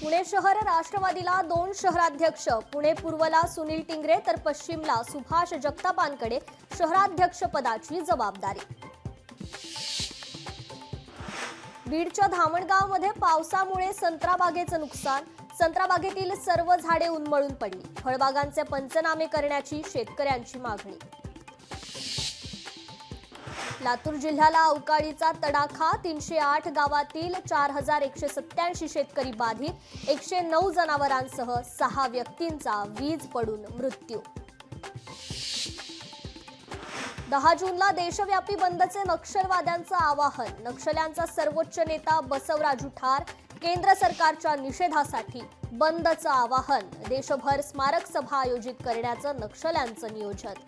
पुणे शहर राष्ट्रवादीला 2 शहराध्यक्ष, पुणे पूर्वला सुनील टिंगरे तर पश्चिमला सुभाष जगतापांकडे शहराध्यक्ष पदाची जबाबदारी। बीडच्या धामणगावमध्ये पावसामुळे संत्राबागेचं नुकसान, संत्राबागेतील सर्व झाडे उन्मळून पडली। फळबागांचे पंचनामे करण्याची शेतकऱ्यांची मागणी। लातूर जिल्ह्याला अवकाळीचा तडाखा, 308 गावातील 4187 शेतकरी बाधित, 109 जनावरांसह 6 व्यक्तींचा वीज पडून मृत्यू। 10 जूनला देशव्यापी बंदचे नक्षलवाद्यांचं आवाहन, नक्षल्यांचा सर्वोच्च नेता बसवराजू ठार, केंद्र सरकारच्या निषेधासाठी बंदचं आवाहन, देशभर स्मारक सभा आयोजित करण्याचं नक्षल्यांचं नियोजन।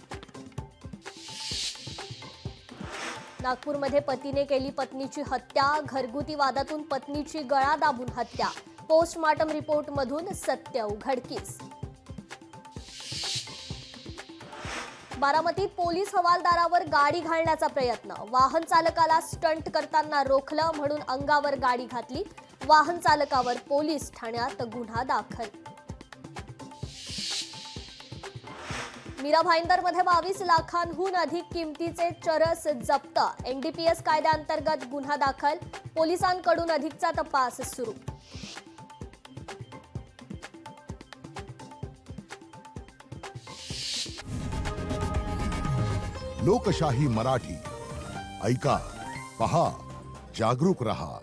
नागपूरमध्ये पतीने केली पत्नीची हत्या, घरगुती वादातून पत्नीची गळा दाबून हत्या, पोस्टमॉर्टम रिपोर्टमधून सत्य उघडकीस। बारामतीत पोलीस हवालदारावर गाडी घालण्याचा प्रयत्न, वाहन चालकाला स्टंट करताना रोखलं म्हणून अंगावर गाडी घातली, वाहन चालकावर पोलीस ठाण्यात गुन्हा दाखल। मीरा भाईंदरमध्ये 22 लाखांहून अधिक किमतीचे चरस जप्त, एनडीपीएस कायद्याअंतर्गत गुन्हा दाखल, पोलिसांकडून अधिकचा तपास सुरू। लोकशाही मराठी ऐका, पहा, जागरूक रहा।